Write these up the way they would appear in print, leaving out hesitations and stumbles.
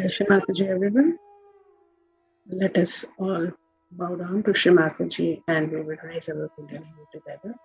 Jai Mataji, everyone. Let us all bow down to Shri Mataji and we will raise our Kundalini together.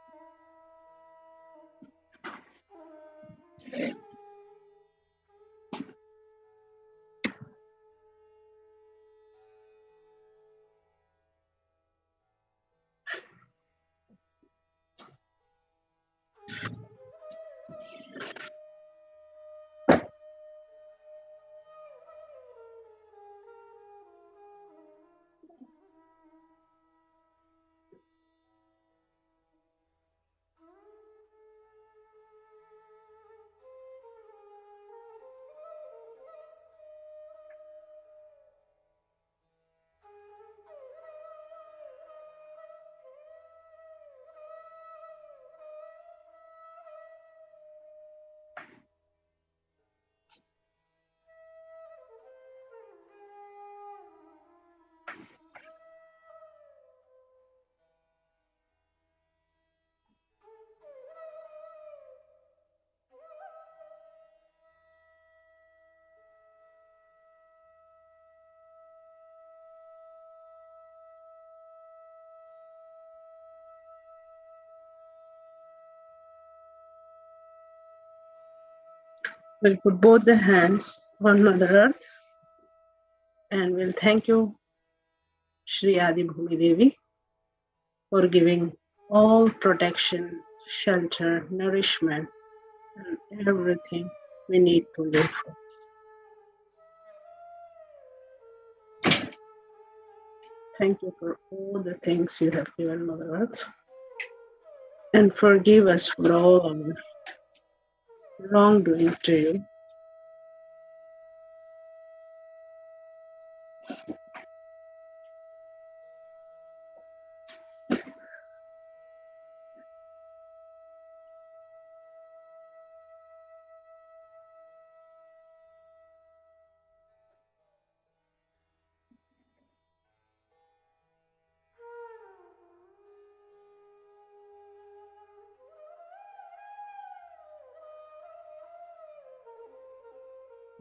We'll put both the hands on Mother Earth and we'll thank you, Shri Adi Bhumi Devi, for giving all protection, shelter, nourishment, and everything we need to live for. Thank you for all the things you have given, Mother Earth, and forgive us for all our wrongdoing to you.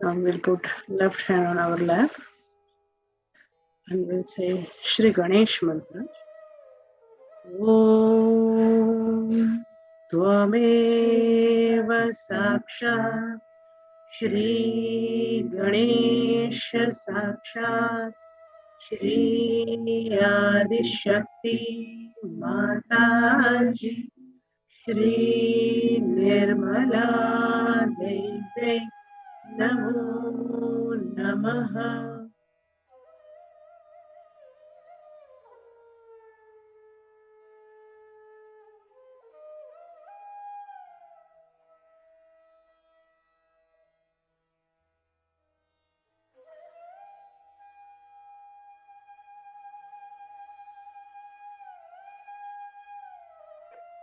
Now we'll put left hand on our lap and we'll say Shri Ganesh mantra. Om Tvameva Sakshat Shri Ganesh Sakshat Shri Adi Shakti Mataji Shri Nirmala Devi Namo Namaha.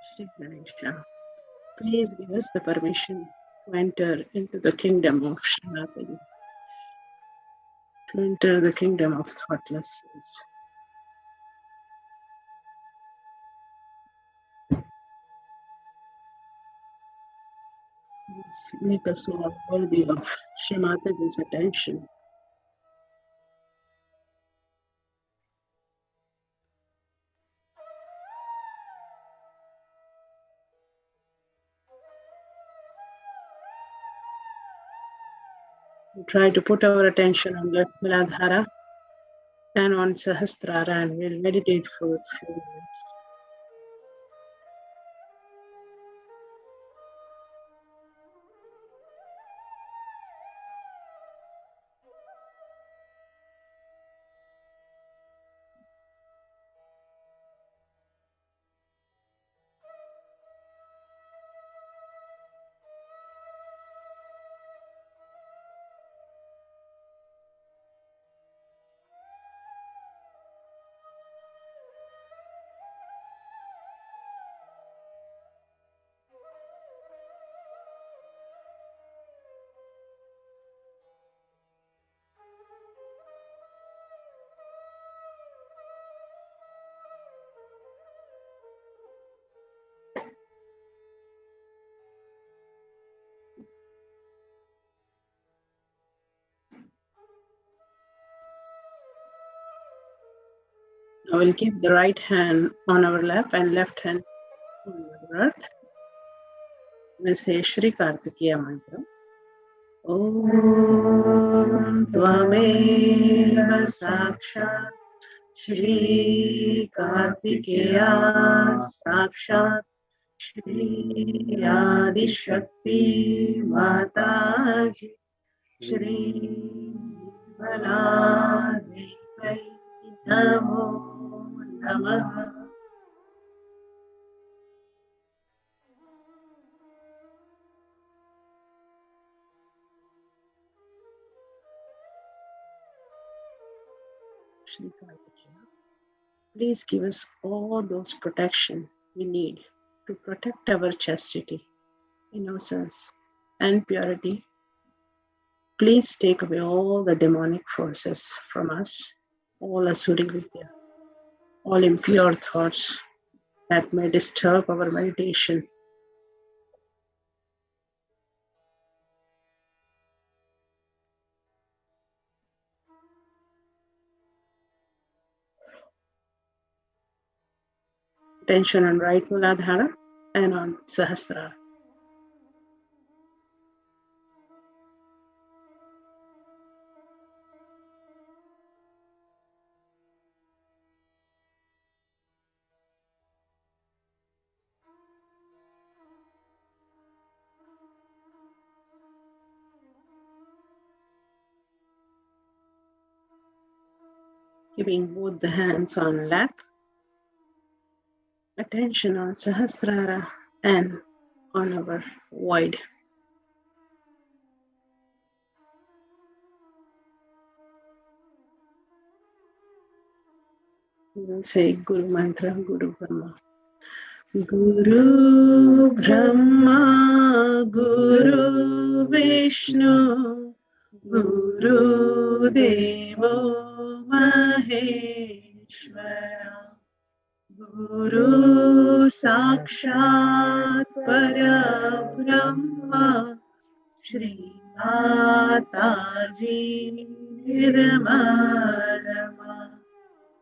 Shri Ganesha, please give us the permission to enter into the kingdom of Shanatani, to enter the kingdom of thoughtlessness. Please make us all worthy of Shri Mataji's attention. We try to put our attention on left Muladhara and on Sahasrara and we'll meditate for a few minutes. I will keep the right hand on our lap and left hand on Mother Earth. We say Shri Kartikeya mantra. Om Tvameva Sakshat Shri Kartikeya Sakshat Shri Adi Shakti Mataji Shri Bala Devai Namo Namaha. Shri Kartikeya, please give us all those protection we need to protect our chastity, innocence, and purity. Please take away all the demonic forces from us, all Asuri Vidya, all impure thoughts that may disturb our meditation. Attention on right Muladhara and on Sahasrara. Keeping both the hands on lap. Attention on Sahasrara and on our void. We will say Guru Mantra, Guru Brahma. Guru Brahma, Guru Vishnu, Guru Devo Maheshwara, Guru Sakshat Parabrahma, Shri Mataji Nirmalama.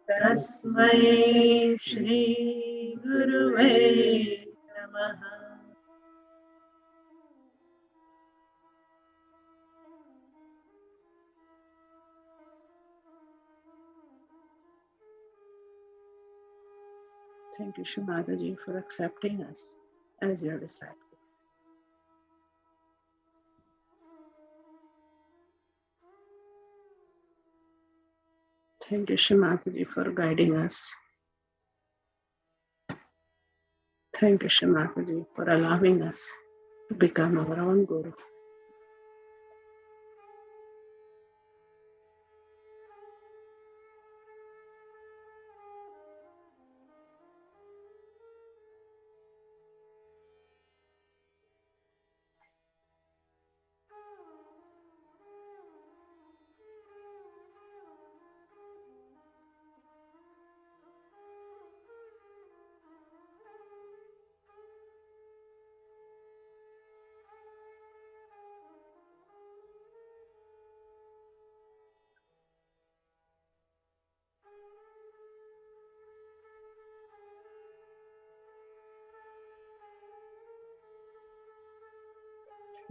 Tasmai Shri Guruve Namaha. Thank you, Shumadaji, for accepting us as your disciple. Thank you, Shumadaji, for guiding us. Thank you, Shumadaji, for allowing us to become our own Guru.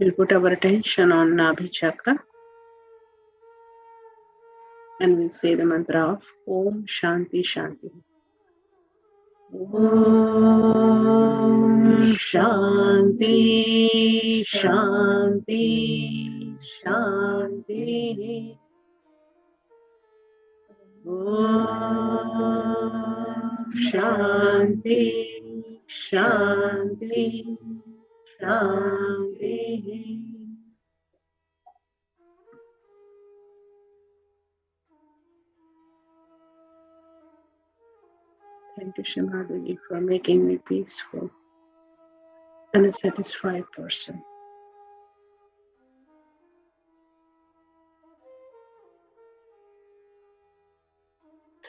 We'll put our attention on Nabhi Chakra and we'll say the mantra of Om Shanti Shanti. Om Shanti Shanti Shanti. Om Shanti Shanti Shanti. Thank you, Shumadaji, for making me peaceful and a satisfied person.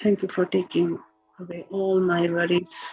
Thank you for taking away all my worries.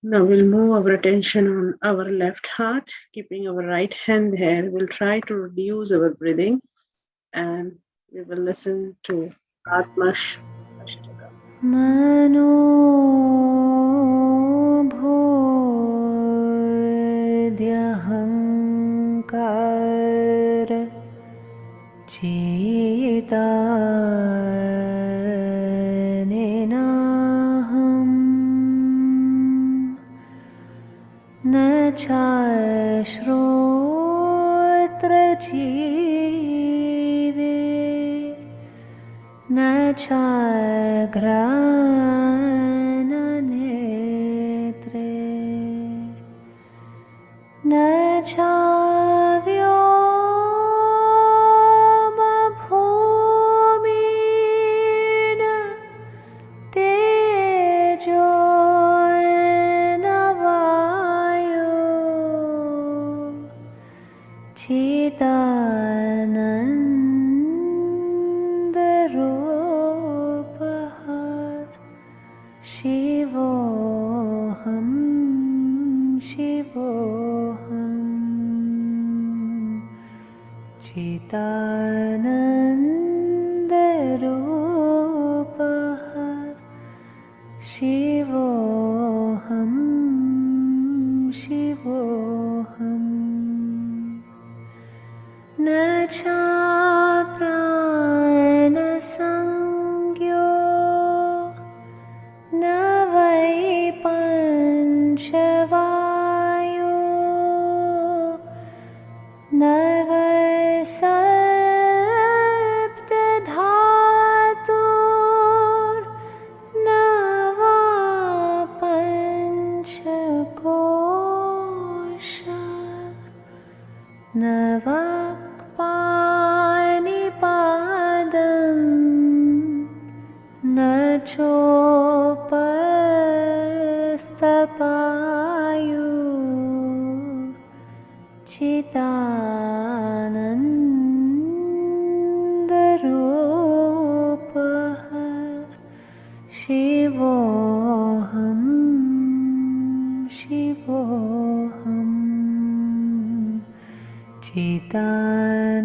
Now we'll move our attention on our left heart, keeping our right hand there. We'll try to reduce our breathing and we will listen to Atmash Ashtaka. Mano bodhyahankar cheta nenaham na chashrotra jeeve न चाघ्राणनेत्रे न चाव्योमभूमिन तेजो न वायो चिदानन्दरूपः शिवोऽहं शिवोऽहम् चिदानन्दरूपः शिवोऽहं शिवोऽहम् न चाप्राणसंज्ञो न वै पञ्चवायो न वै सप्तधातुर्न वा पञ्चकोशा न वाक्पाणिपादं न चोपस्थपायु चिदानन्दरूपः शिवोऽहं शिवोऽहम् चिदानन्दरूपः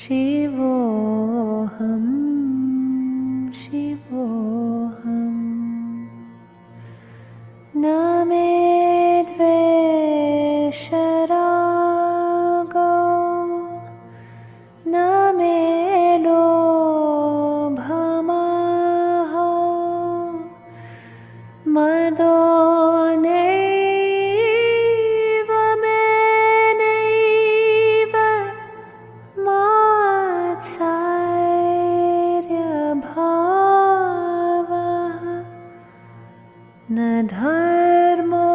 शिवोऽहं शिवोऽहम् न मे द्वेषरागो न मे लोभमोहो मदो नैव मे नैव मात्सर्यभावः न धर्मो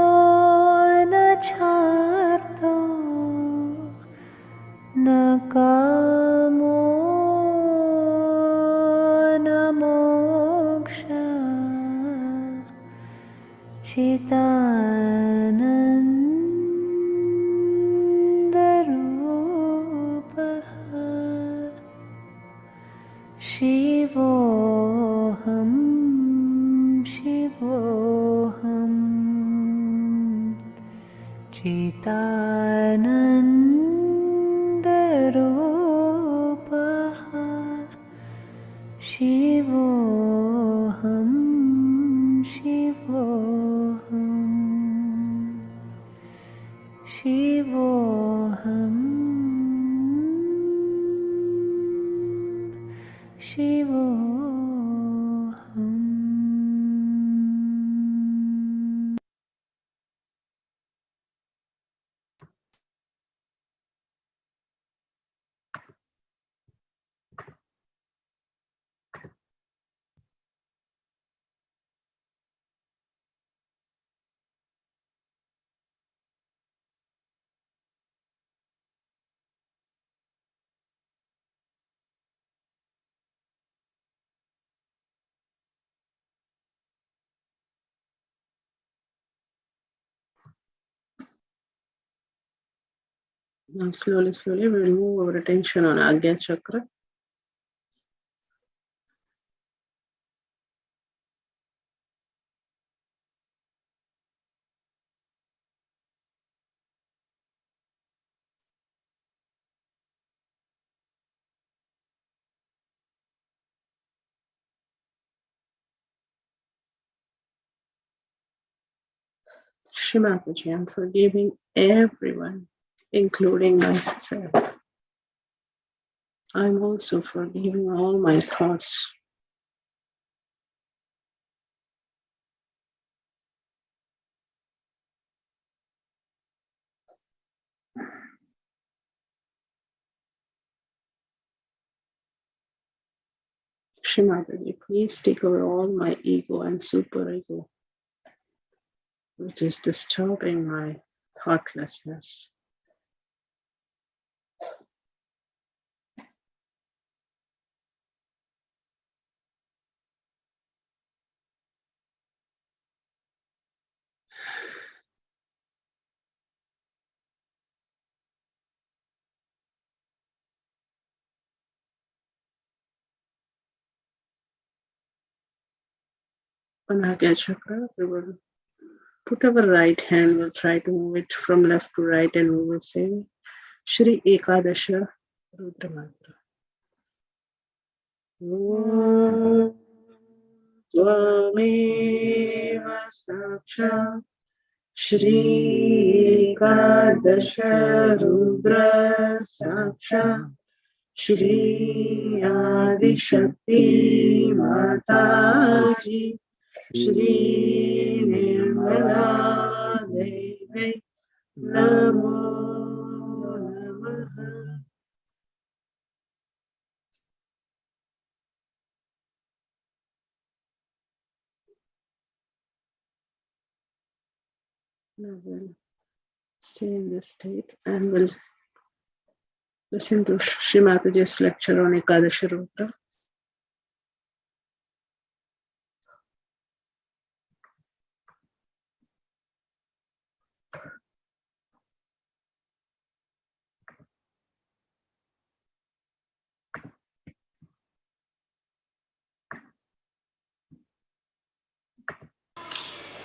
न चार्थो न कामो न मोक्षः चिदानन्दरूपः शिवोऽहं शिवोऽहम् चिदानन्दरूपः शिवोऽहं शिवोऽहम् शिवोऽहं शिवोऽहम् Now slowly, slowly we'll move our attention on Agya Chakra. Shimataji, I'm forgiving everyone, including myself. I'm also forgiving all my thoughts. Shimataji, please take away all my ego and superego, which is disturbing my thoughtlessness. Anagya Chakra, we will put our right hand, we'll try to move it from left to right, and we will say Shri Ekadasha Rudra Mantra. Om Tvameva Sakshat Shri Ekadasha Rudra Sakshat Shri Adi Shakti Mataji Shri Nirmala Devi Namo Namaha. Now we'll stay in this state and we'll listen to Srimataji's lecture on Ekadasha Rudra.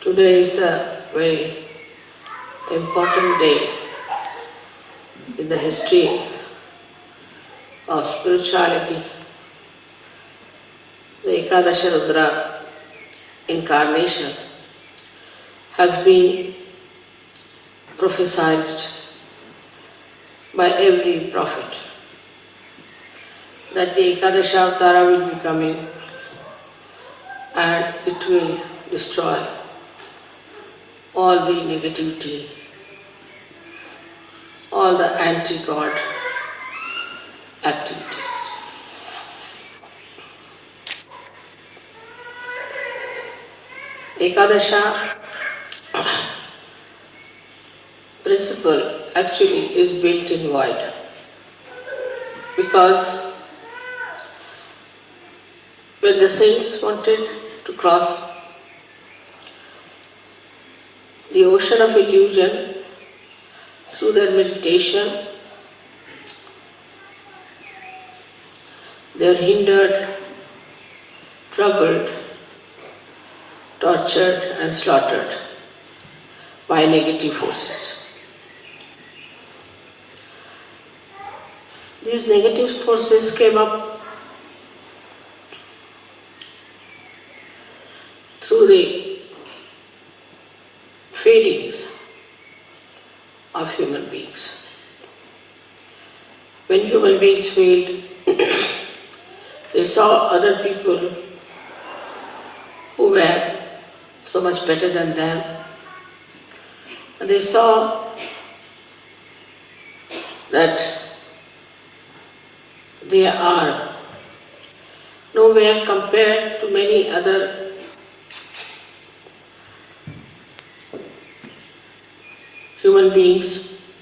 Today is a very important day in the history of spirituality. The Ekadasha Rudra incarnation has been prophesied by every prophet that the Ekadasha Avtara will be coming and it will destroy all the negativity, all the anti-God activities. Ekadasha principle actually is built in void because when the saints wanted to cross the ocean of illusion through their meditation, they are hindered, troubled, tortured and slaughtered by negative forces. These negative forces came up through the feelings of human beings. When human beings failed, they saw other people who were so much better than them, and they saw that they are nowhere compared to many other human beings,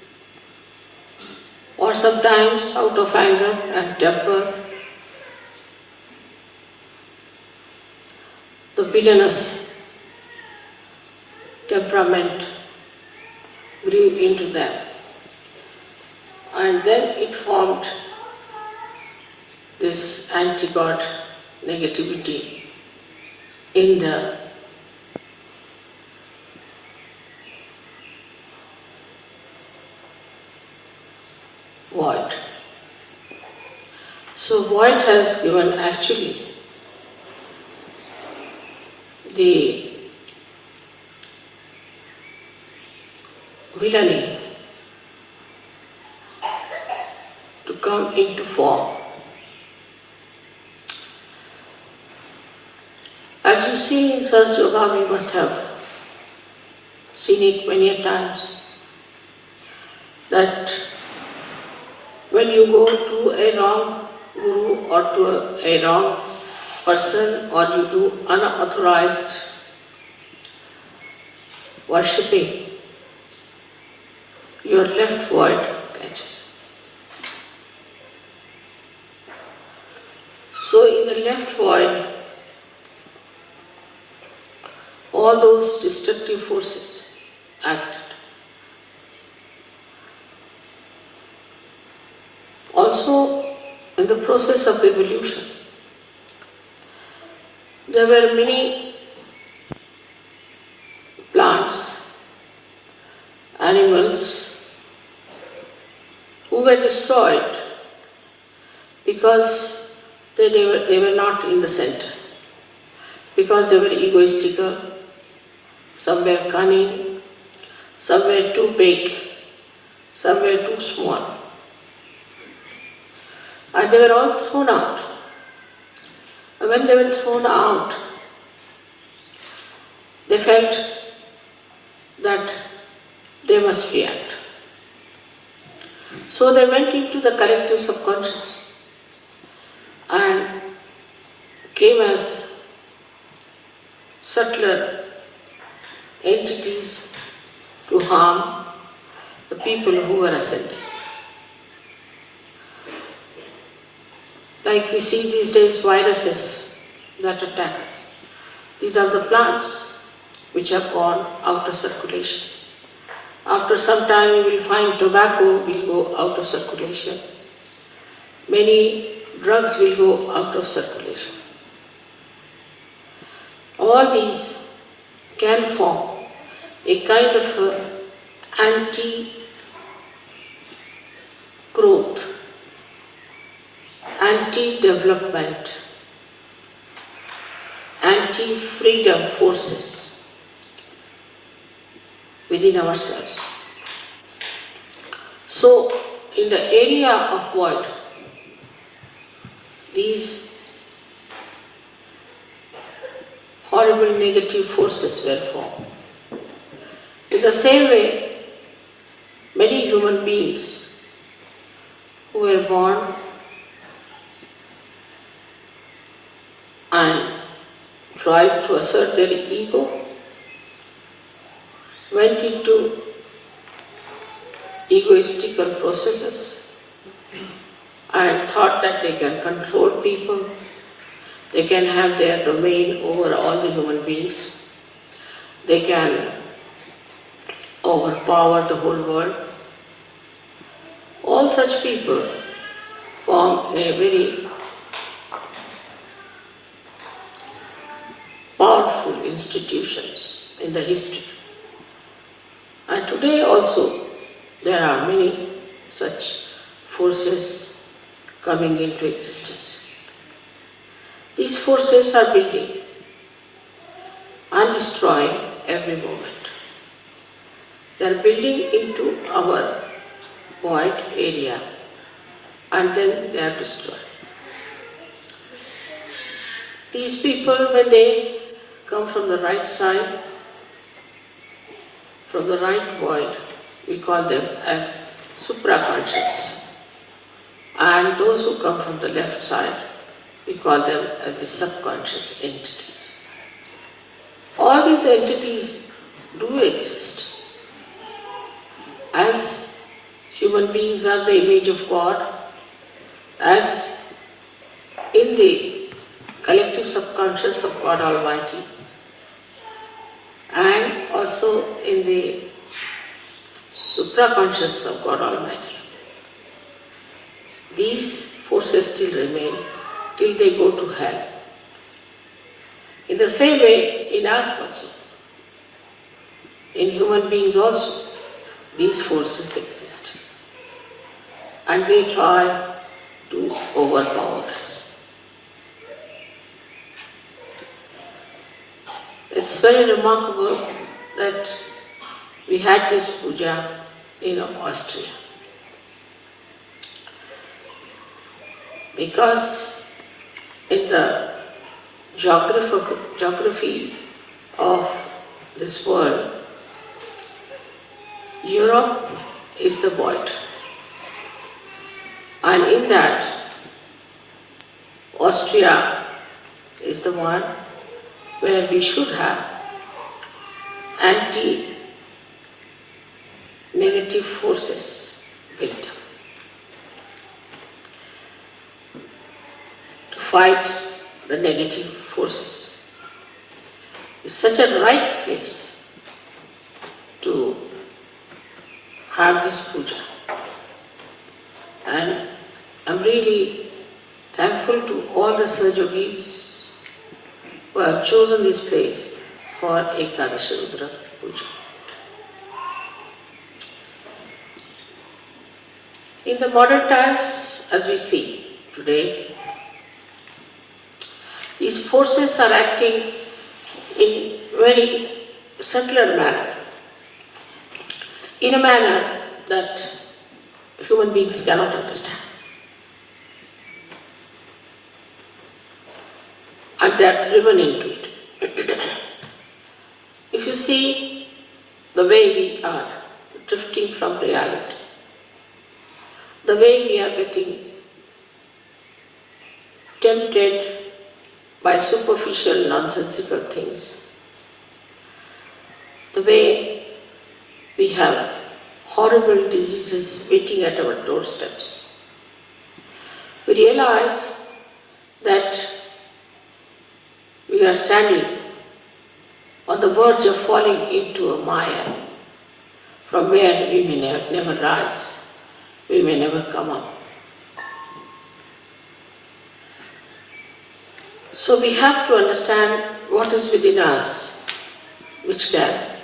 or sometimes out of anger and temper, the villainous temperament grew into them, and then it formed this anti-God negativity in the void. So void has given actually the villainy to come into form. As you see in SYUK, we must have seen it many a times, that when you go to a wrong guru or to a wrong person, or you do unauthorized worshipping, your left void catches. So in the left void, all those destructive forces acted. Also, in the process of evolution, there were many plants, animals who were destroyed because they were not in the center, because they were egoistical, some were cunning, some were too big, some were too small. And they were all thrown out. And when they were thrown out, they felt that they must react. So they went into the collective subconscious and came as subtler entities to harm the people who were ascending. Like we see these days viruses that attack us. These are the plants which have gone out of circulation. After some time you will find tobacco will go out of circulation. Many drugs will go out of circulation. All these can form a kind of anti-growth, anti-development, anti-freedom forces within ourselves. So, in the area of world, these horrible negative forces were formed. In the same way, many human beings who were born and tried to assert their ego went into egoistical processes and thought that they can control people, they can have their domain over all the human beings, they can overpower the whole world. All such people form a very powerful institutions in the history. And today also there are many such forces coming into existence. These forces are building and destroying every moment. They are building into our void area and then they are destroyed. These people, when they come from the right side, from the right void, we call them as supraconscious. And those who come from the left side, we call them as the subconscious entities. All these entities do exist. As human beings are the image of God, as in the collective subconscious of God Almighty, and also in the supraconscious of God Almighty. These forces still remain till they go to hell. In the same way, in us also, in human beings also, these forces exist. And they try to overpower us. It's very remarkable that we had this puja in Austria. Because in the geography of this world, Europe is the void. And in that, Austria is the one where we should have anti-negative forces built up to fight the negative forces. It's such a right place to have this puja. And I'm really thankful to all the Sahajogis who have chosen this place for Ekadasha Rudra Puja. In the modern times, as we see today, these forces are acting in very subtler manner, in a manner that human beings cannot understand. And they are driven into it. If you see the way we are drifting from reality, the way we are getting tempted by superficial, nonsensical things, the way we have horrible diseases waiting at our doorsteps, we realize that we are standing on the verge of falling into a mire from where we may never rise, we may never come up. So we have to understand what is within us which can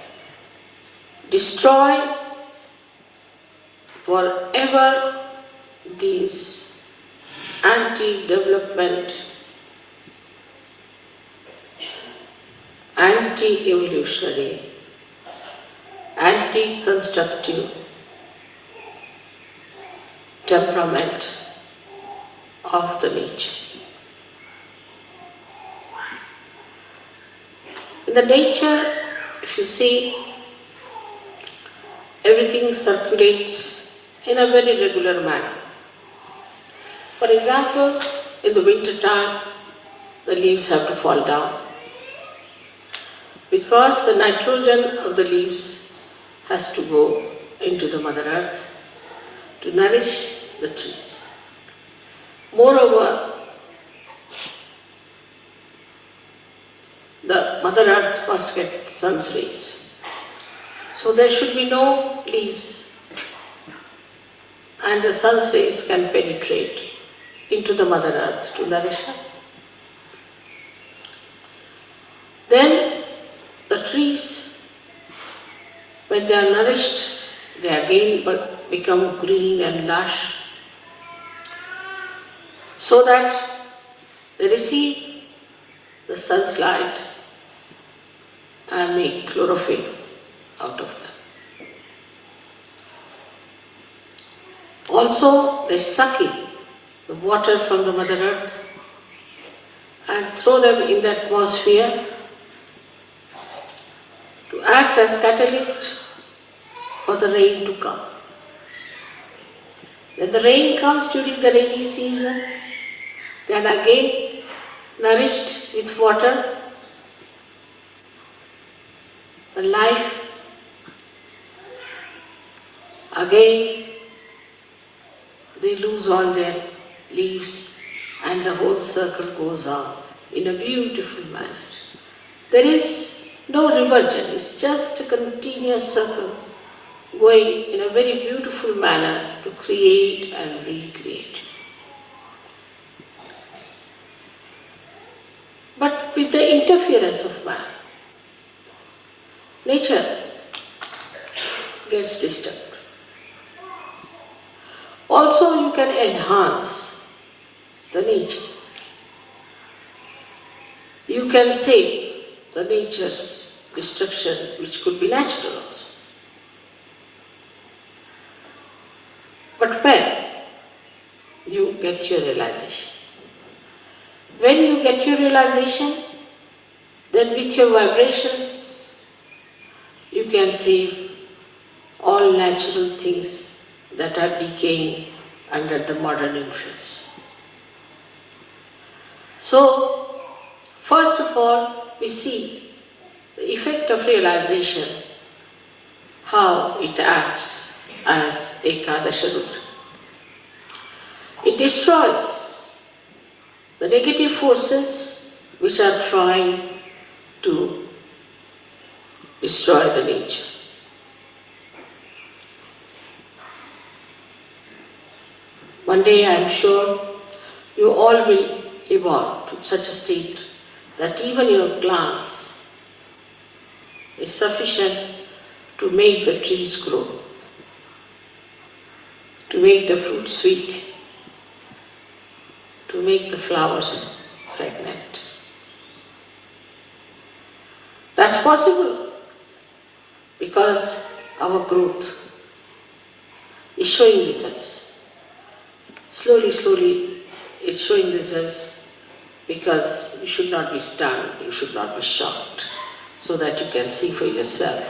destroy forever these anti-development, anti-evolutionary, anti-constructive temperament of the nature. In the nature, if you see, everything circulates in a very regular manner. For example, in the winter time, the leaves have to fall down because the nitrogen of the leaves has to go into the Mother Earth to nourish the trees. Moreover, the Mother Earth must get sun's rays. So there should be no leaves, and the sun's rays can penetrate into the Mother Earth to nourish her. Then the trees, when they are nourished, they again become green and lush, so that they receive the sun's light and make chlorophyll out of them. Also, they suck in the water from the Mother Earth and throw them in the atmosphere to act as catalyst for the rain to come. When the rain comes during the rainy season, they are again nourished with water. The life again, they lose all their leaves and the whole circle goes on in a beautiful manner. There is no reversion, it's just a continuous circle going in a very beautiful manner to create and recreate. But with the interference of man, nature gets disturbed. Also, you can enhance the nature. You can save the nature's destruction, which could be natural also. But when you get your realization, when you get your realization, then with your vibrations, you can see all natural things that are decaying under the modern influence. So, first of all, we see the effect of realization, how it acts as Ekadasha root. It destroys the negative forces which are trying to destroy the nature. One day I am sure you all will evolve to such a state that even your glance is sufficient to make the trees grow, to make the fruit sweet, to make the flowers fragrant. That's possible because our growth is showing results. Slowly, slowly, it's showing results because you should not be stunned, you should not be shocked, so that you can see for yourself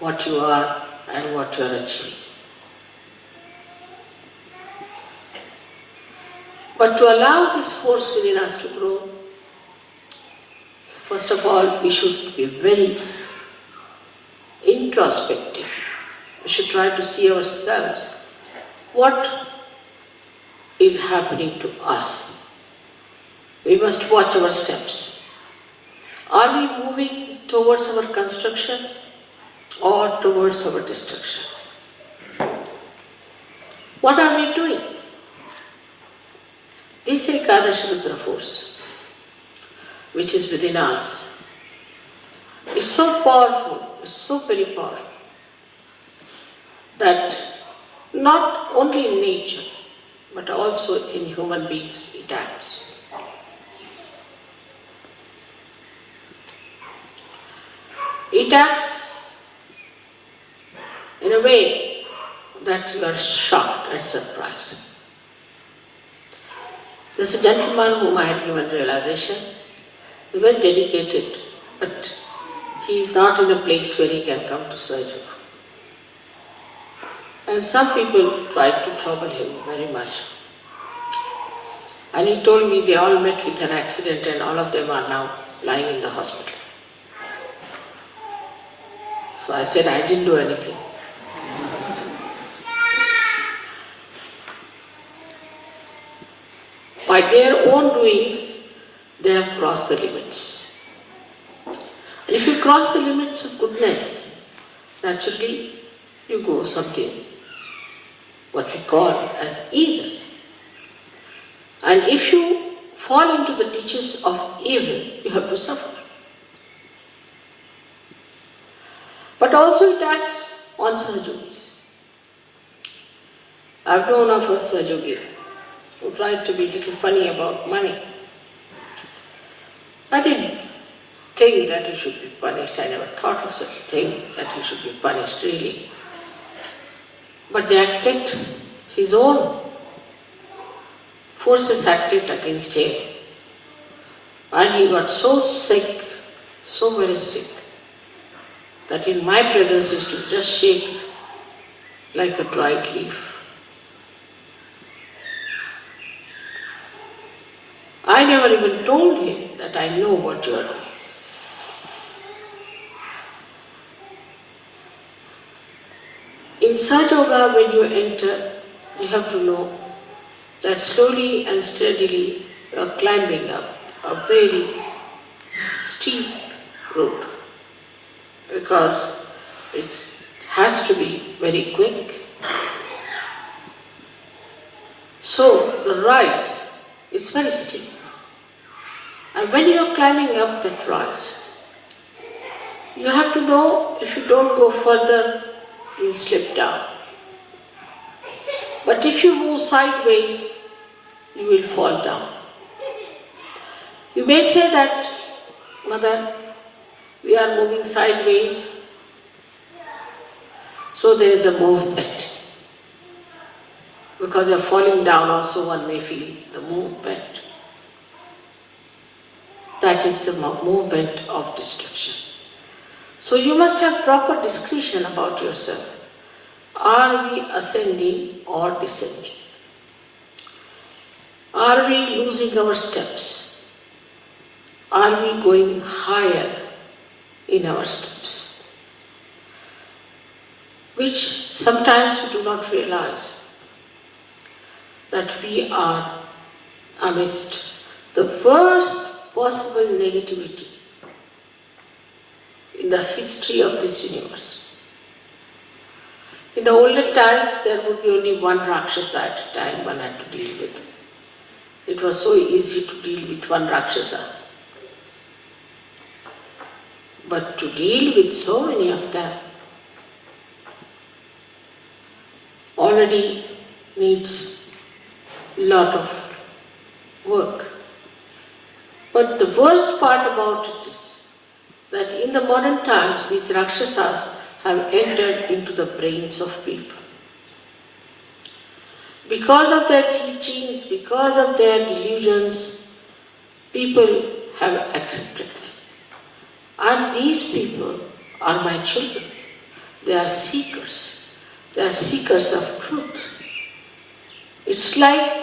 what you are and what you are achieving. But to allow this force within us to grow, first of all, we should be very introspective. We should try to see ourselves. What is happening to us? We must watch our steps. Are we moving towards our construction or towards our destruction? What are we doing? This Ekadasha Rudra force, which is within us, is so powerful, is so very powerful, that not only in nature, but also in human beings it acts. It acts in a way that you are shocked and surprised. There's a gentleman whom I had given realization. He's very dedicated, but he is not in a place where he can come to SYUK. And some people tried to trouble him very much. And he told me they all met with an accident and all of them are now lying in the hospital. So I said, I didn't do anything. By their own doings, they have crossed the limits. And if you cross the limits of goodness, naturally you go something, what we call as evil. And if you fall into the ditches of evil, you have to suffer. But also it acts on Sahajogis. I've known of a Sahajogi who tried to be a little funny about money. I didn't think that he should be punished. I never thought of such a thing, that he should be punished really. But they acted, his own forces acted against him. And he got so sick, so very sick, that in my presence he used to just shake like a dried leaf. I never even told him that I know what you are doing. In Sahaja Yoga, when you enter, you have to know that slowly and steadily you are climbing up a very steep road, because it has to be very quick. So the rise is very steep. And when you are climbing up that rise, you have to know if you don't go further, you will slip down. But if you move sideways, you will fall down. You may say that, Mother, we are moving sideways, so there is a movement. Because of falling down also one may feel the movement. That is the movement of destruction. So you must have proper discretion about yourself. Are we ascending or descending? Are we losing our steps? Are we going higher in our steps? Which sometimes we do not realize that we are amidst the worst possible negativity in the history of this universe. In the olden times, there would be only one Rakshasa at a time one had to deal with. It was so easy to deal with one Rakshasa. But to deal with so many of them already needs a lot of work. But the worst part about it is that in the modern times, these Rakshasas have entered into the brains of people. Because of their teachings, because of their delusions, people have accepted them. And these people are my children. They are seekers. They are seekers of truth. It's like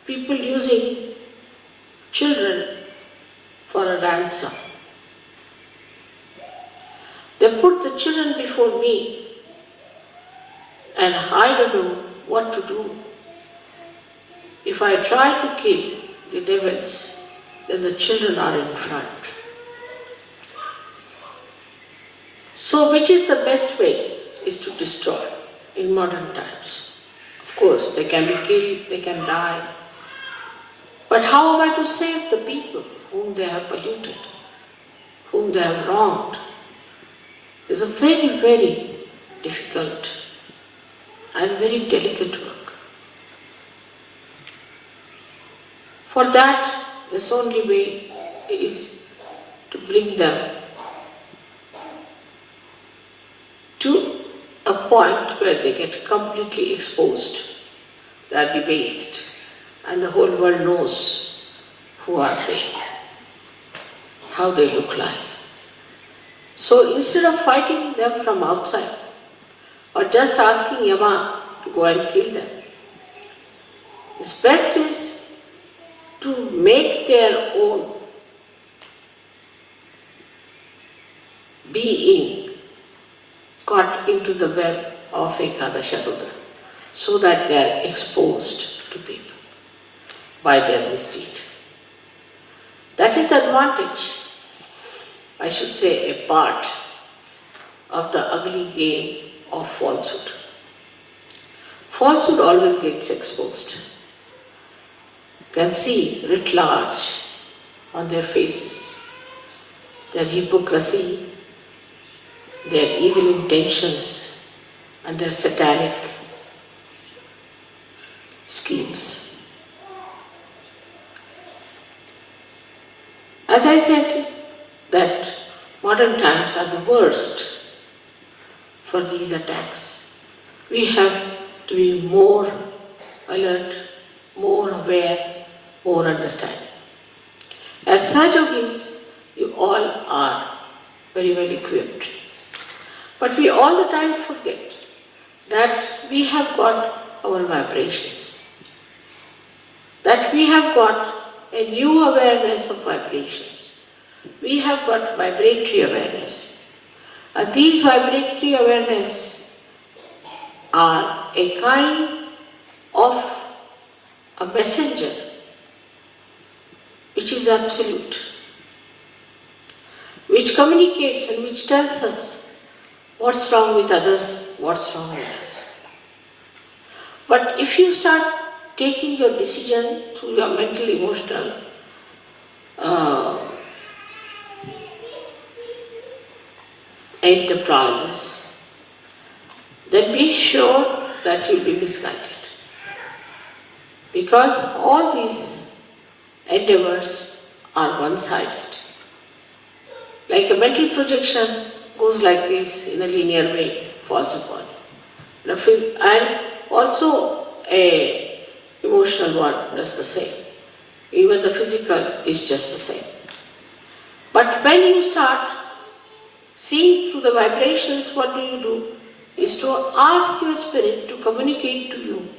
people using children for a ransom. They put the children before me and I don't know what to do. If I try to kill the devils, then the children are in front. So which is the best way is to destroy in modern times. Of course, they can be killed, they can die. But how am I to save the people whom they have polluted, whom they have wronged? It's a very, very difficult and very delicate work. For that, this only way is to bring them to a point where they get completely exposed, they are debased, and the whole world knows who are they, how they look like. So instead of fighting them from outside, or just asking Yama to go and kill them, it's best is to make their own being caught into the web of Ekadasha Rudra, so that they are exposed to people by their misdeed. That is the advantage, I should say, a part of the ugly game of falsehood. Falsehood always gets exposed. You can see writ large on their faces their hypocrisy, their evil intentions, and their satanic schemes. As I said, that modern times are the worst for these attacks. We have to be more alert, more aware, more understanding. As Sahaja-yogis, you all are very well equipped. But we all the time forget that we have got our vibrations, that we have got a new awareness of vibrations. We have got vibratory awareness. And these vibratory awareness are a kind of a messenger which is absolute, which communicates and which tells us what's wrong with others, what's wrong with us. But if you start taking your decision through your mental, emotional enterprises, then be sure that you'll be misguided. Because all these endeavors are one-sided. Like a mental projection goes like this in a linear way, falls upon. And also a emotional one does the same. Even the physical is just the same. But when you start seeing through the vibrations, what do? Is to ask your spirit to communicate to you.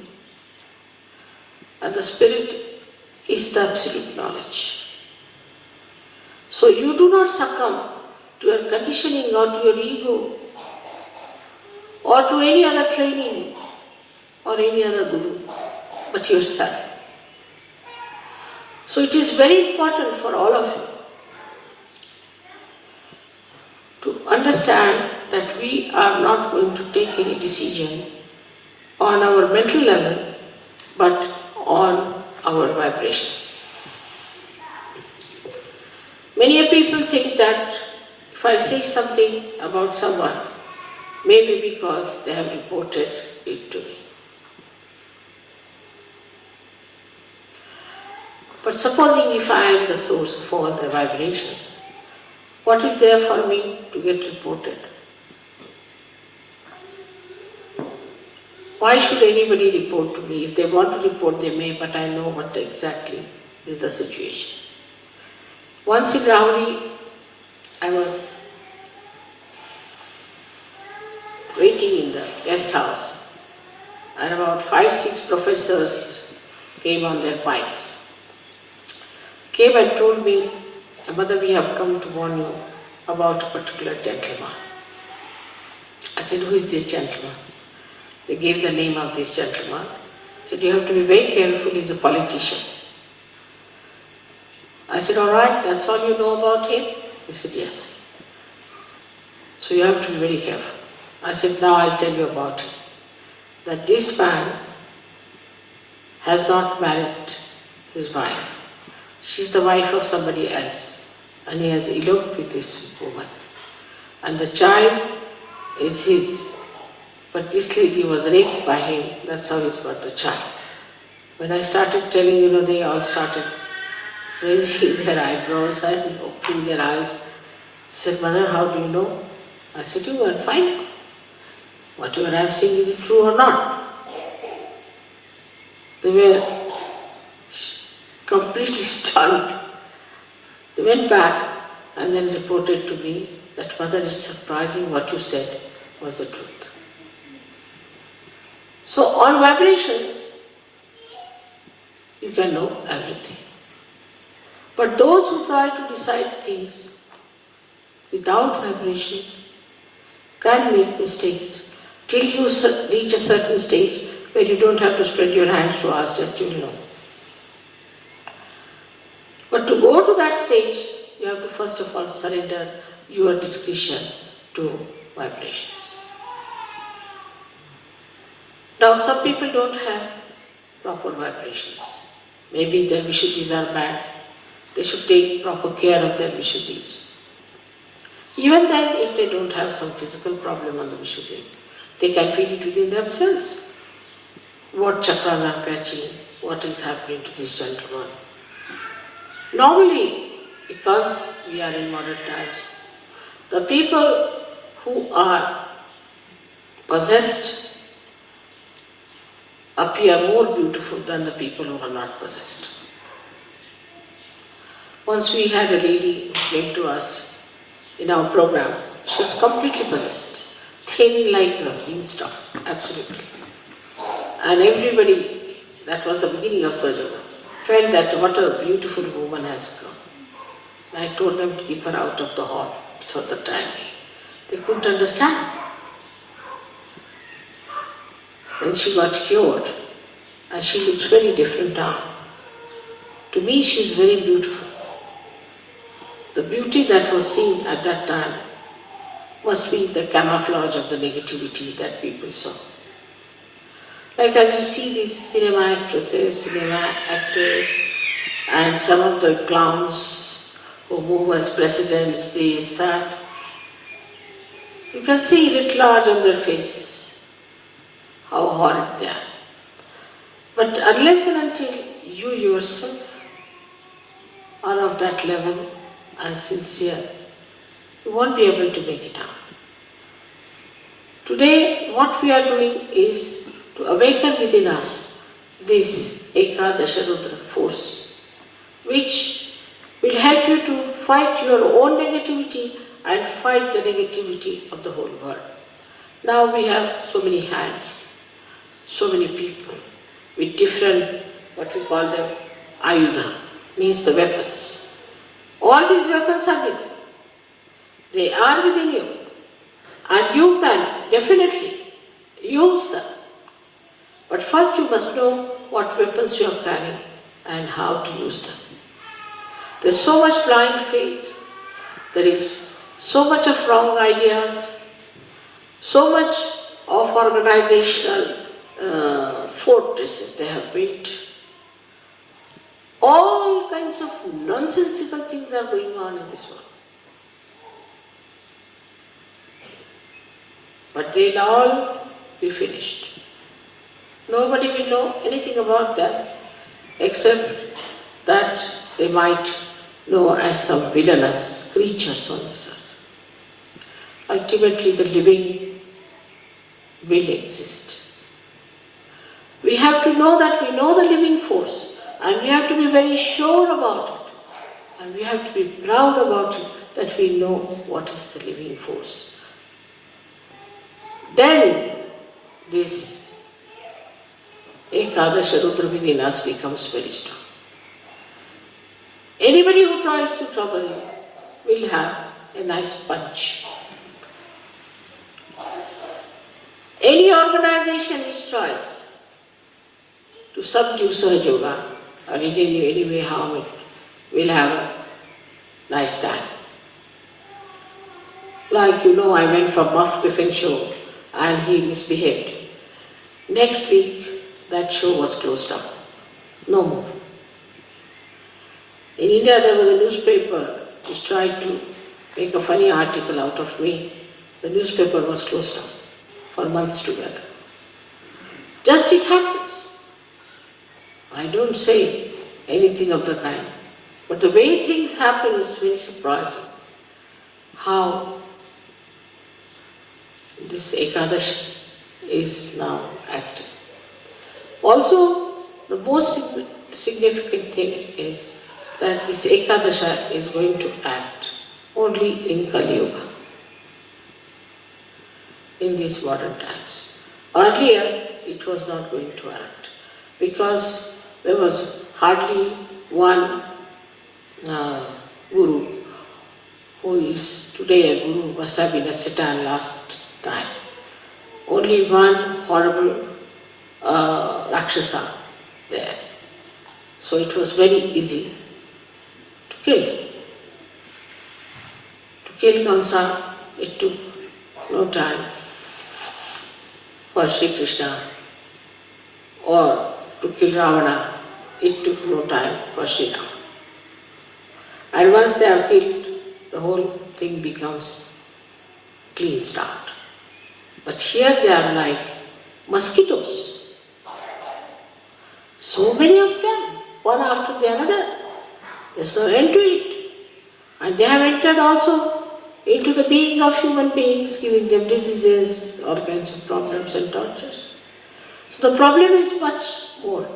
And the spirit is the absolute knowledge. So you do not succumb to your conditioning or to your ego or to any other training or any other guru, but yourself. So it is very important for all of you to understand that we are not going to take any decision on our mental level, but on our vibrations. Many people think that if I say something about someone, maybe because they have reported it to me. But supposing if I am the source of all the vibrations, what is there for me to get reported? Why should anybody report to me? If they want to report, they may, but I know what exactly is the situation. Once in Rauri, I was waiting in the guest house, and about 5-6 professors came on their bikes. Came and told me, "Mother, we have come to warn you about a particular gentleman." I said, "Who is this gentleman?" They gave the name of this gentleman. I said, "You have to be very careful, he's a politician." I said, "All right, that's all you know about him?" He said, "Yes." "So you have to be very careful." I said, "Now I'll tell you about him. That this man has not married his wife. She's the wife of somebody else, and he has eloped with this woman. And the child is his. But this lady was raped by him, that's how he's got the child." When I started telling, they all started raising their eyebrows and opening their eyes. I said, "Mother, how do you know?" I said, "You go and find out. Whatever I'm saying, is it true or not?" They were completely stunned. They went back and then reported to me that, "Mother, it's surprising what you said was the truth." So on vibrations, you can know everything. But those who try to decide things without vibrations can make mistakes till you reach a certain stage where you don't have to spread your hands to ask, just you know. But to go to that stage, you have to first of all surrender your discretion to vibrations. Now some people don't have proper vibrations. Maybe their Vishuddhis are bad. They should take proper care of their Vishuddhis. Even then, if they don't have some physical problem on the Vishuddhi, they can feel it within themselves. What chakras are catching, what is happening to this gentleman. Normally, because we are in modern times, the people who are possessed appear more beautiful than the people who are not possessed. Once we had a lady who came to us in our program. She was completely possessed, thin like a beanstalk, absolutely. And everybody, that was the beginning of surgery, felt that what a beautiful woman has come. And I told them to keep her out of the hall for the time being. They couldn't understand. Then she got cured, and she looks very different now. To me, she is very beautiful. The beauty that was seen at that time must be the camouflage of the negativity that people saw. Like as you see these cinema actresses, cinema actors, and some of the clowns who move as presidents, this, that, you can see writ large on their faces, how horrid they are. But unless and until you yourself are of that level and sincere, you won't be able to make it out. Today, what we are doing is to awaken within us this Ekadasha Rudra force, which will help you to fight your own negativity and fight the negativity of the whole world. Now we have so many hands, so many people with different, what we call them, ayudha, means the weapons. All these weapons are with you. They are within you. And you can definitely use them. But first you must know what weapons you are carrying and how to use them. There is so much blind faith. There is so much of wrong ideas, so much of organizational fortresses they have built. All kinds of nonsensical things are going on in this world. But they'll all be finished. Nobody will know anything about them except that they might know as some villainous creatures on this earth. Ultimately, the living will exist. We have to know that we know the living force, and we have to be very sure about it. And we have to be proud about it, that we know what is the living force. Then this Ekadasha Rudra within us becomes very strong. Anybody who tries to trouble you will have a nice punch. Any organization which tries to subdue Sahaja Yoga or in any way harm it will have a nice time. Like I went for Muff Griffin show and he misbehaved. Next week that show was closed up. No more. In India there was a newspaper which tried to make a funny article out of me. The newspaper was closed up for months together. Just it happens. I don't say anything of the kind. But the way things happen is very surprising. How this Ekadashi is now active. Also, the most significant thing is that this Ekadasha is going to act only in Kali Yuga, in these modern times. Earlier, it was not going to act because there was hardly one guru who is today a guru, must have been a Satan last time. Only one horrible Rakshasa there. So it was very easy to kill. To kill Kamsa, it took no time for Sri Krishna, or to kill Ravana, it took no time for Sri Rama. And once they are killed, the whole thing becomes clean start. But here they are like mosquitoes. So many of them, one after the other. There's no end to it. And they have entered also into the being of human beings, giving them diseases, all kinds of problems and tortures. So the problem is much more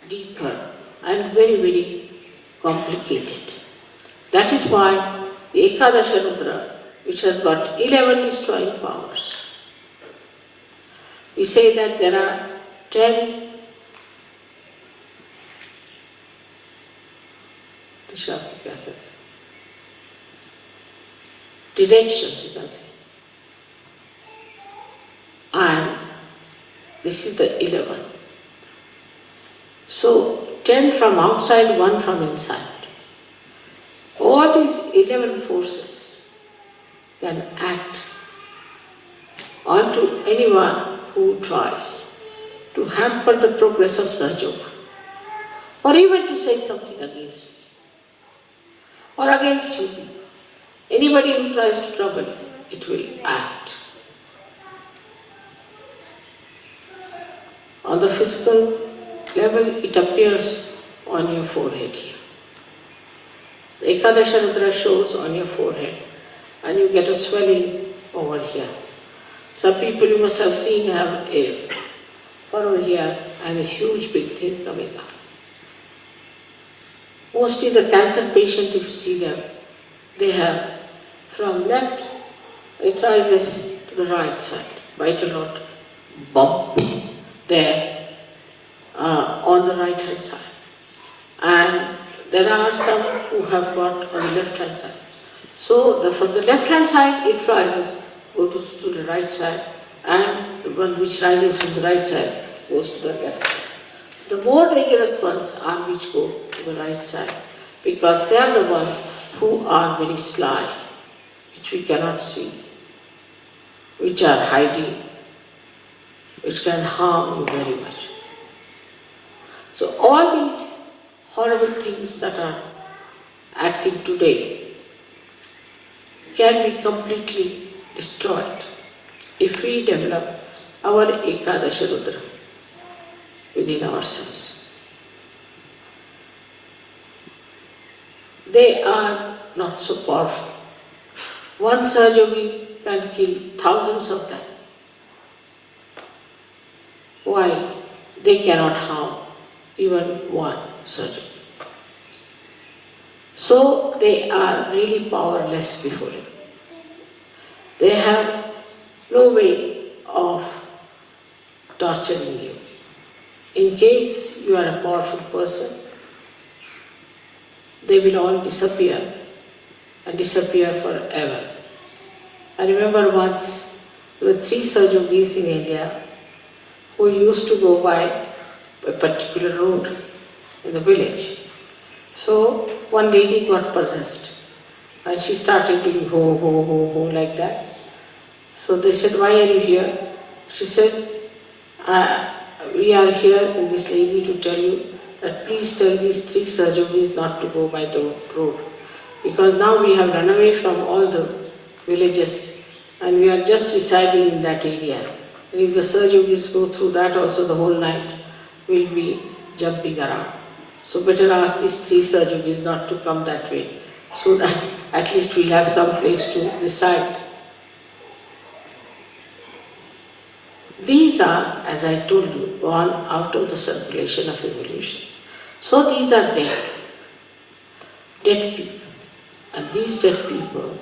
deeper and very, very complicated. That is why the Ekadasha Rudra, which has got 11 destroying powers, we say that there are 10 directions, you can say. And this is the 11. So 10 from outside, 1 from inside. All these 11 forces can act onto anyone who tries to hamper the progress of Sahaja Yoga, or even to say something against me, or against you. Anybody who tries to trouble you, it will act. On the physical level, it appears on your forehead here. The Ekadasha Rudra shows on your forehead, and you get a swelling over here. Some people you must have seen have a furrow here and a huge big thing coming up. Mostly the cancer patient, if you see them, they have from left, it rises to the right side, vital rod bump there on the right hand side. And there are some who have got on the left hand side. So from the left hand side it rises, goes to the right side, and the one which rises from the right side goes to the left side. So the more dangerous ones are which go to the right side, because they are the ones who are very sly, which we cannot see, which are hiding, which can harm you very much. So all these horrible things that are acting today can be completely destroyed if we develop our Ekadasha Rudra within ourselves. They are not so powerful. One surgery can kill thousands of them. Why? They cannot harm even one surgery. So they are really powerless before him. They have no way of torturing you. In case you are a powerful person, they will all disappear and disappear forever. I remember once there were 3 surgeries in India who used to go by a particular road in the village. So one lady got possessed and she started doing ho, ho, ho, ho like that. So they said, why are you here? She said, we are here in this lady to tell you that please tell these 3 surgeries not to go by the road. Because now we have run away from all the villages and we are just residing in that area. And if the surgeries go through that also, the whole night will be jumping around. So better ask these 3 surgeries not to come that way, so that at least we'll have some place to reside. These are, as I told you, gone out of the circulation of evolution. So these are dead people. And these dead people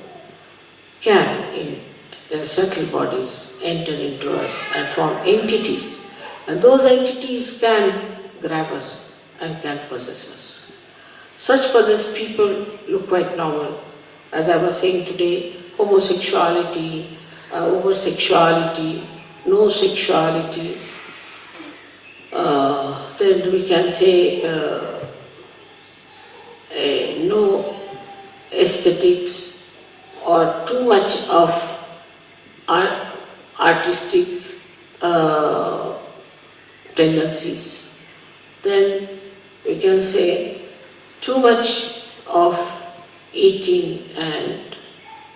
can, in their subtle bodies, enter into us and form entities. And those entities can grab us and can possess us. Such possessed people look quite normal. As I was saying today, homosexuality, over-sexuality, no sexuality, then we can say no aesthetics or too much of artistic tendencies. Then we can say too much of eating and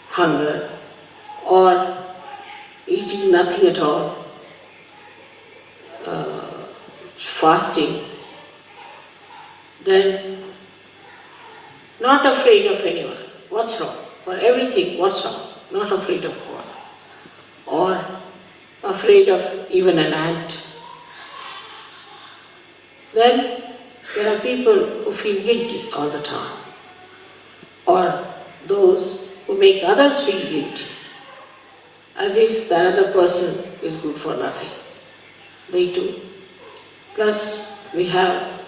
hunger, or eating nothing at all, fasting, then not afraid of anyone. What's wrong? For everything, what's wrong? Not afraid of God. Or afraid of even an ant. Then there are people who feel guilty all the time. Or those who make others feel guilty, as if the other person is good for nothing. They too. Plus we have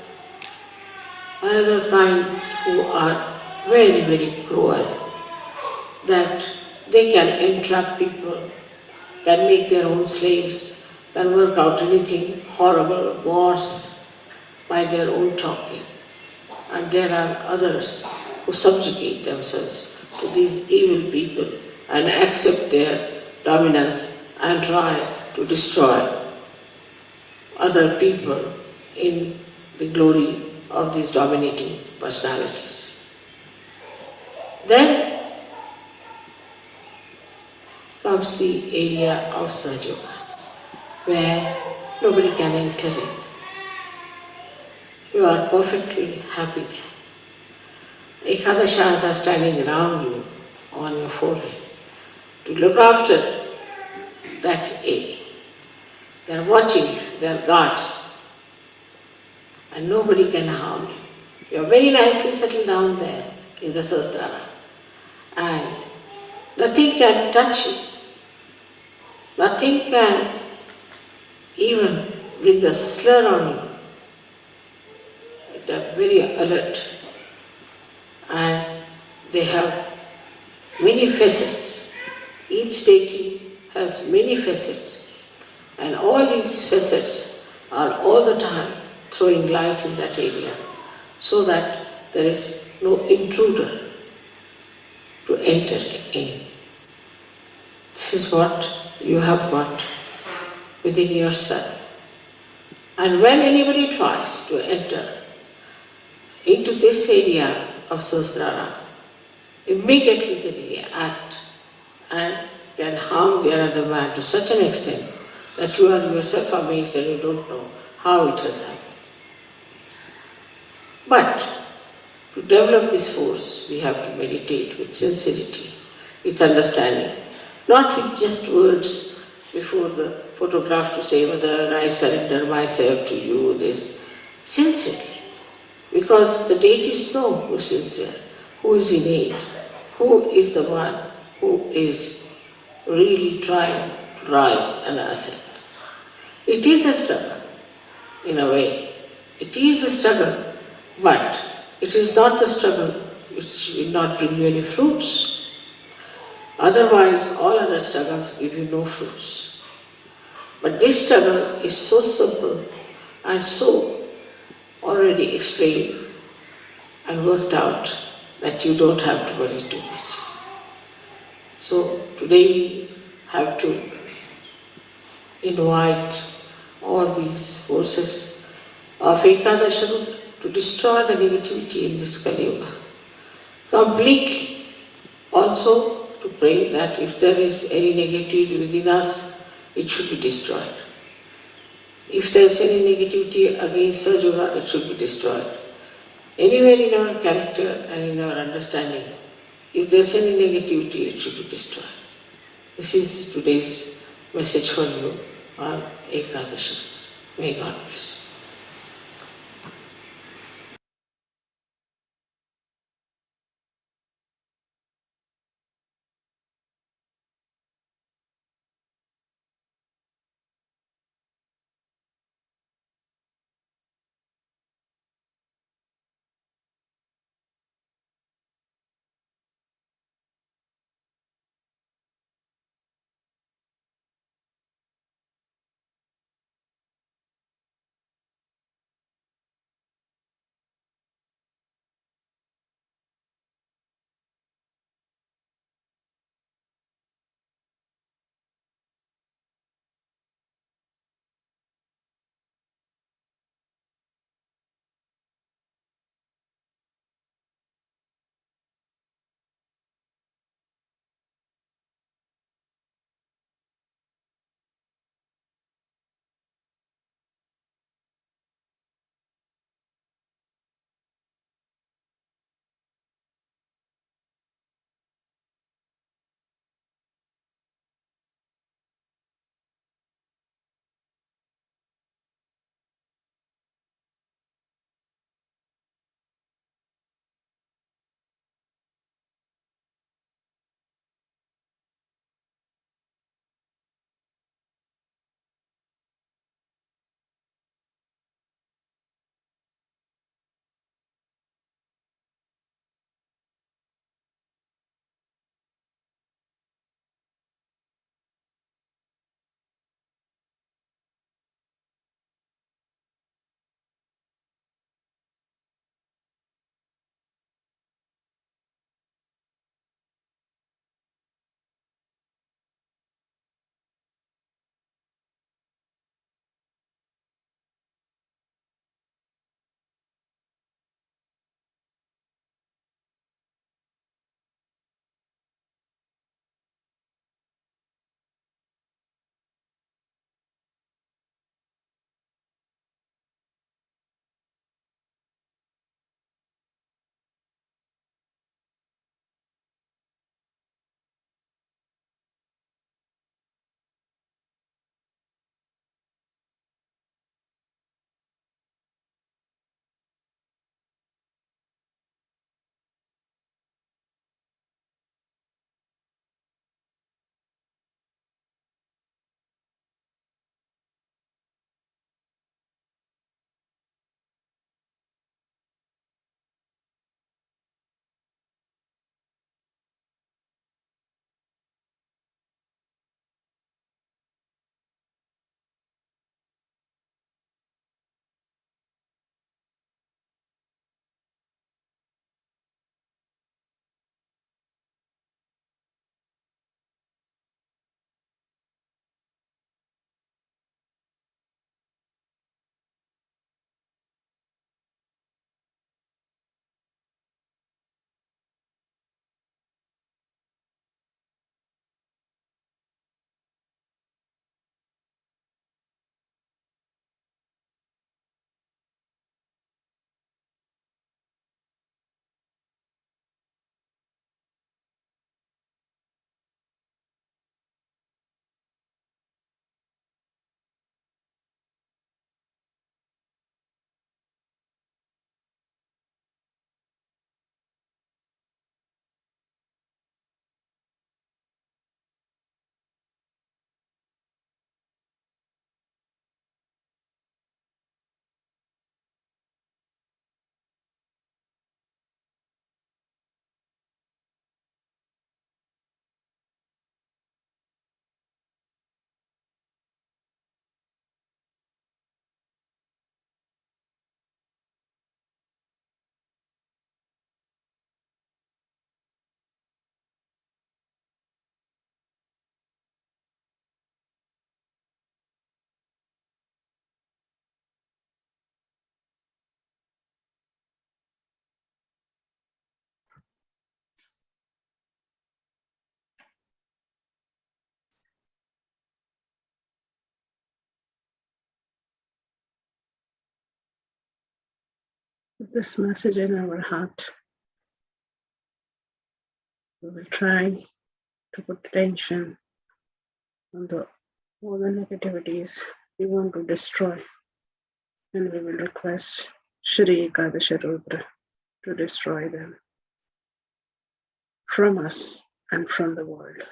another kind who are very, very cruel, that they can entrap people, can make their own slaves, can work out anything horrible, wars by their own talking. And there are others who subjugate themselves to these evil people and accept their dominance and try to destroy other people in the glory of these dominating personalities. Then comes the area of SYUK, where nobody can enter it. You are perfectly happy there. Ekadashas are standing around you on your forehead to look after that area. They are watching, they are guards. and nobody can harm you. You are very nicely settled down there in the Sahasrara, and nothing can touch you. Nothing can even bring a slur on you. They are very alert, and they have many facets. Each deity has many facets, and all these facets are all the time throwing light in that area so that there is no intruder to enter in. This is what you have got within yourself. And when anybody tries to enter into this area of Sahasrara, immediately they react and can harm the other man to such an extent that you are yourself amazed and you don't know how it has happened. But to develop this force, we have to meditate with sincerity, with understanding, not with just words before the photograph to say, Mother, I surrender myself to you, this. Sincerely, because the deities know who is sincere, who is innate, who is the one who is really trying to rise and ascend. It is a struggle, in a way. It is a struggle, but it is not the struggle which will not bring you any fruits. Otherwise, all other struggles give you no fruits. But this struggle is so simple and so already explained and worked out that you don't have to worry too much. So today we have to invite all these forces of Ekadasha to destroy the negativity in this Kali Yuga completely. Also to pray that if there is any negativity within us, it should be destroyed. If there is any negativity against Sahaja, it should be destroyed. Anywhere in our character and in our understanding, if there is any negativity, it should be destroyed. This is today's message for you on Ekadasha. May God bless you. put this message in our heart. We will try to put attention on all the negativities we want to destroy, and we will request Shri Ekadasha Rudra to destroy them from us and from the world.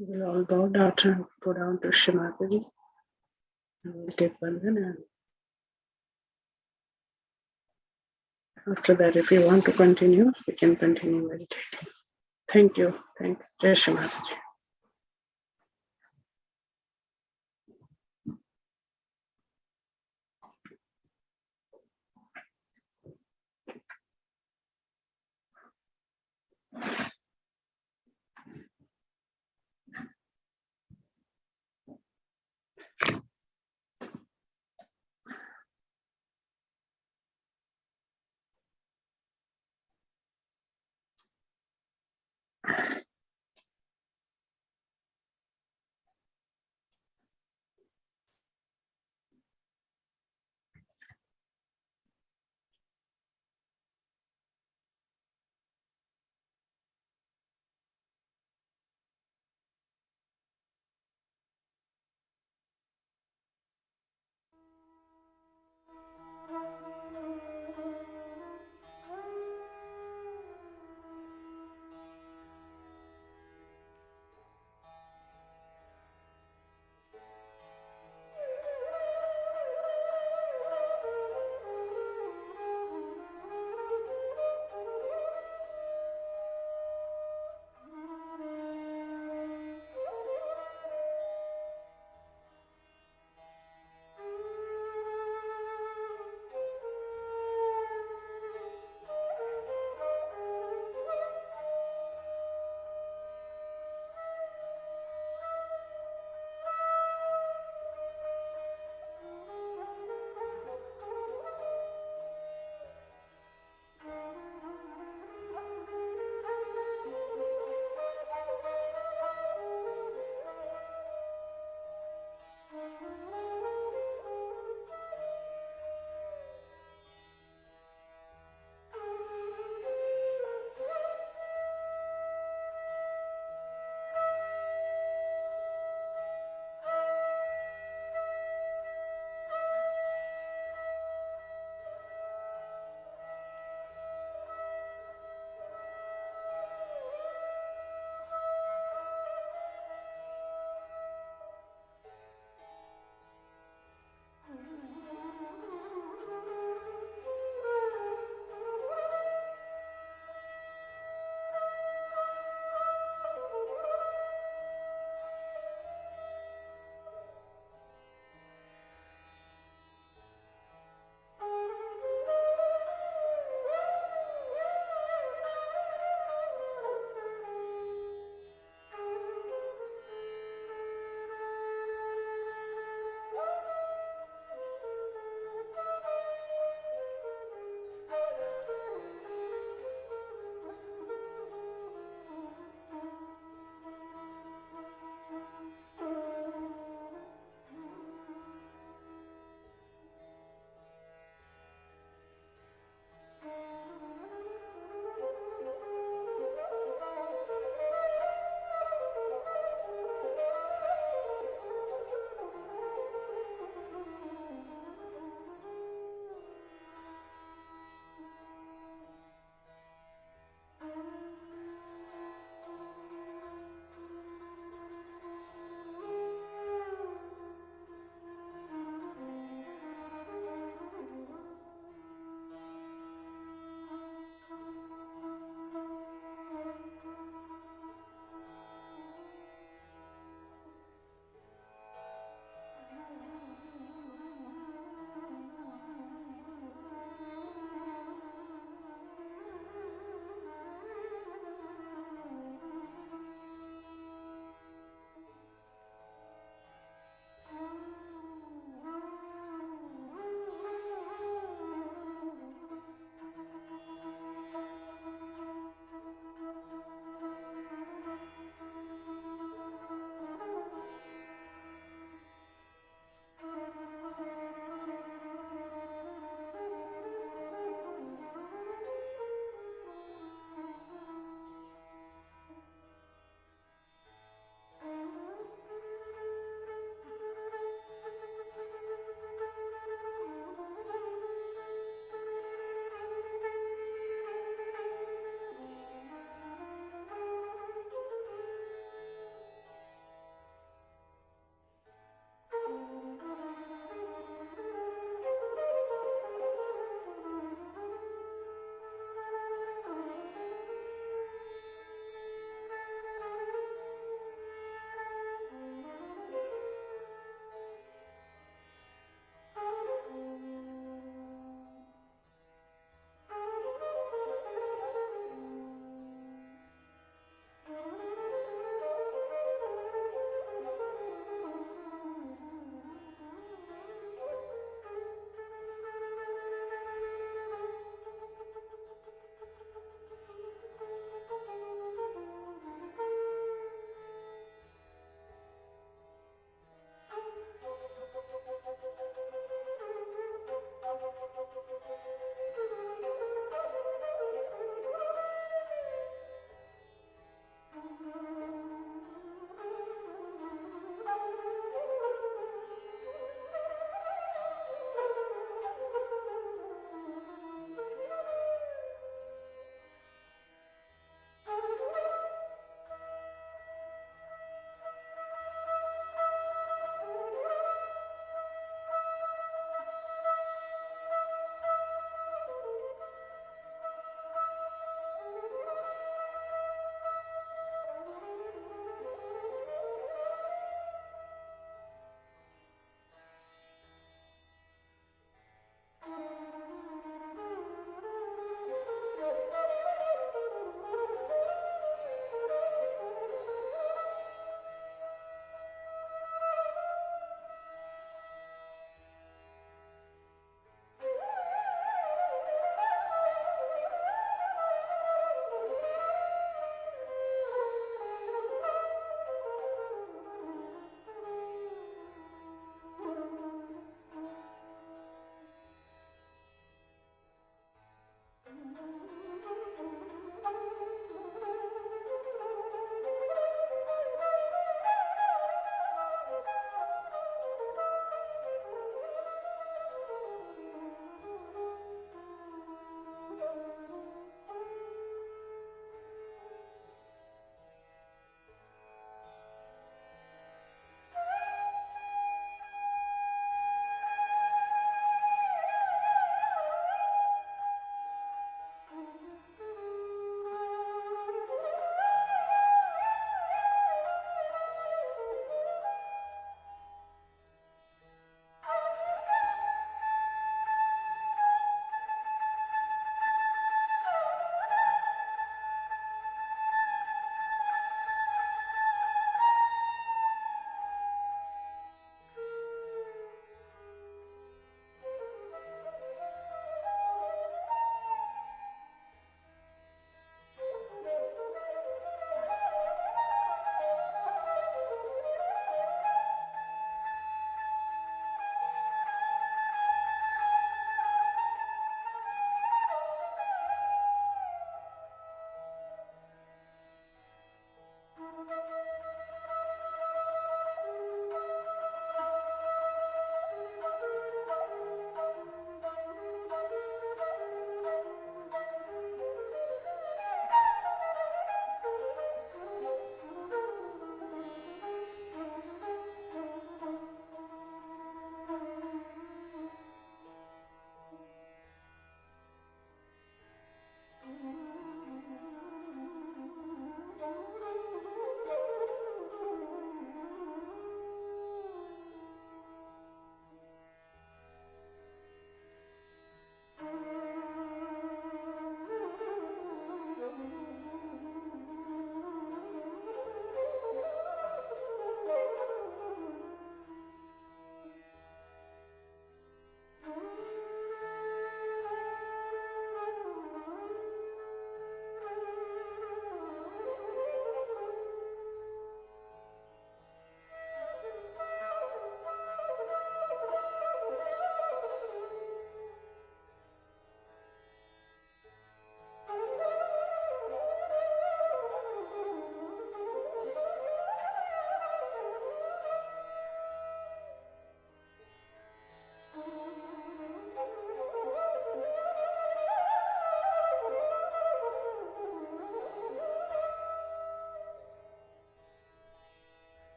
We will all bow down and go down to Shrimataji, and we'll take Bandhan. And after that, if you want to continue, we can continue meditating. Thank you. Thank you. Jai Shrimataji.